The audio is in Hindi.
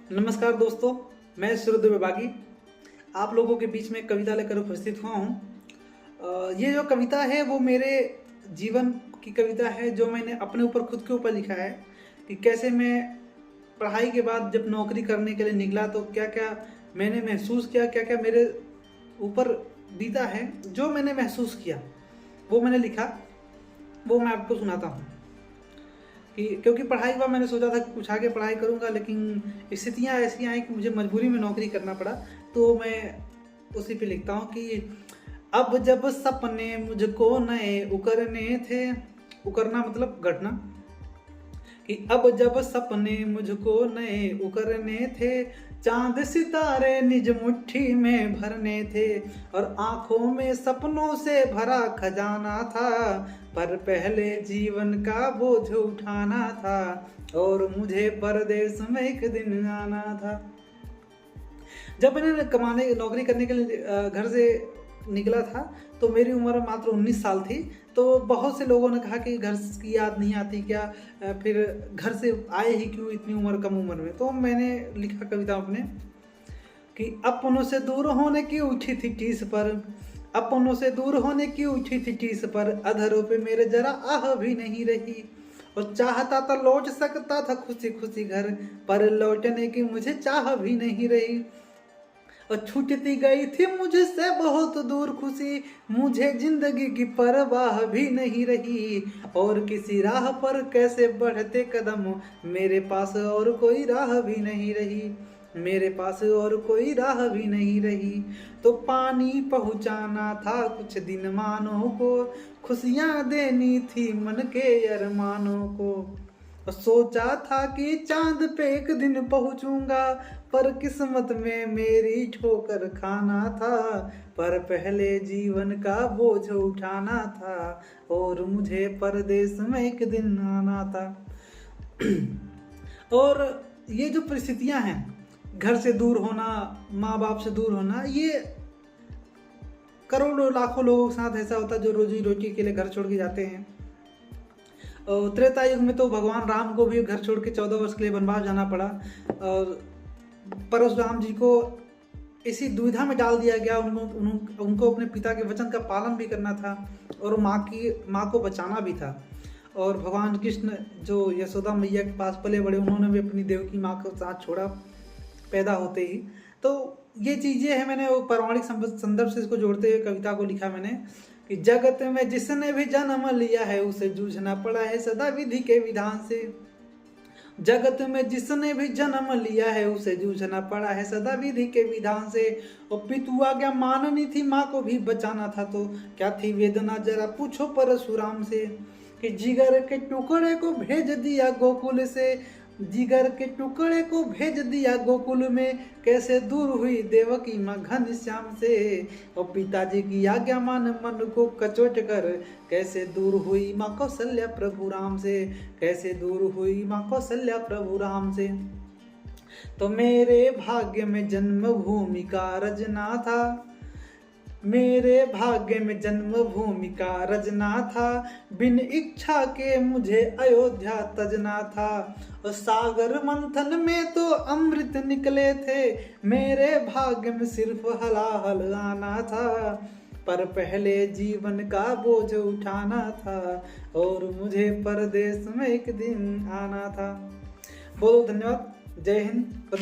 नमस्कार दोस्तों, मैं सूर्यदेव बागी आप लोगों के बीच में कविता लेकर उपस्थित हुआ हूँ। ये जो कविता है वो मेरे जीवन की कविता है, जो मैंने अपने ऊपर खुद के ऊपर लिखा है कि कैसे मैं पढ़ाई के बाद जब नौकरी करने के लिए निकला तो क्या क्या मैंने महसूस किया, क्या क्या मेरे ऊपर बीता है। जो मैंने महसूस किया वो मैंने लिखा, वो मैं आपको सुनाता हूँ। कि क्योंकि पढ़ाई का मैंने सोचा था कि कुछ आगे पढ़ाई करूंगा, लेकिन स्थितियां ऐसी आई कि मुझे मजबूरी में नौकरी करना पड़ा। तो मैं उसी पे लिखता हूँ कि अब जब सपने मुझको नए उकरने थे, उकरना मतलब घटना, कि अब जब सपने मुझको नए उकरने थे, चांद सितारे निज मुट्ठी में भरने थे, और आंखों में सपनों से भरा खजाना था, पर पहले जीवन का बोझ उठाना था, और मुझे परदेश में एक दिन आना था। जब मैंने कमाने नौकरी करने के लिए घर से निकला था तो मेरी उम्र मात्र 19 साल थी। तो बहुत से लोगों ने कहा कि घर की याद नहीं आती क्या, फिर घर से आए ही क्यों इतनी उम्र, कम उम्र में। तो मैंने लिखा कविता अपने कि अपनों से दूर होने की उठी थी टीस पर, अपनों से दूर होने की उठी थी टीस पर, अधरों पे मेरे जरा आह भी नहीं रही, और चाहता था लौट सकता था खुशी खुशी घर, पर लौटने की मुझे चाह भी नहीं रही, और छूटती गई थी मुझसे बहुत दूर खुशी, मुझे जिंदगी की परवाह भी नहीं रही, और किसी राह पर कैसे बढ़ते कदम, मेरे पास और कोई राह भी नहीं रही, मेरे पास और कोई राह भी नहीं रही। तो पानी पहुंचाना था कुछ दिन मानों को, खुशियां देनी थी मन के अरमानों को, सोचा था कि चांद पे एक दिन पहुंचूंगा, पर किस्मत में मेरी ठोकर खाना था, पर पहले जीवन का बोझ उठाना था, और मुझे परदेश में एक दिन आना था। और ये जो परिस्थितियां हैं, घर से दूर होना, माँ बाप से दूर होना, ये करोड़ों लाखों लोगों के साथ ऐसा होता है जो रोजी रोटी के लिए घर छोड़ के जाते हैं। त्रेता युग में तो भगवान राम को भी घर छोड़ के 14 वर्ष के लिए वनवास जाना पड़ा, और परशुराम जी को इसी दुविधा में डाल दिया गया। उनको अपने पिता के वचन का पालन भी करना था और माँ को बचाना भी था। और भगवान कृष्ण जो यशोदा मैया के पास पले बड़े, उन्होंने भी अपनी देवकी माँ को साथ छोड़ा पैदा होते ही। तो ये चीज़ें हैं, मैंने वो पौराणिक संदर्भ से इसको जोड़ते हुए कविता को लिखा मैंने कि जगत में जिसने भी जन्म लिया है उसे जूझना पड़ा है सदा विधि के विधान से, जगत में जिसने भी जन्म लिया है उसे जूझना पड़ा है सदा विधि के विधान से, और पितु आज्ञा माननी थी माँ को भी बचाना था, तो क्या थी वेदना जरा पूछो परशुराम से, कि जिगर के टुकड़े को भेज दिया गोकुल से, जिगर के टुकड़े को भेज दिया गोकुल में, कैसे दूर हुई देवकी माँ घनश्याम से, और पिताजी की आज्ञा मान मन को कचोट कर, कैसे दूर हुई माँ कौशल्या प्रभु राम से, कैसे दूर हुई माँ कौशल्या प्रभु राम से। तो मेरे भाग्य में जन्मभूमि का रजना था, मेरे भाग्य में जन्मभूमि का रजना था, बिन इच्छा के मुझे अयोध्या तजना था, और सागर मंथन में तो अमृत निकले थे, मेरे भाग्य में सिर्फ हलाहल आना था, पर पहले जीवन का बोझ उठाना था, और मुझे परदेश में एक दिन आना था। बहुत धन्यवाद। जय हिंद।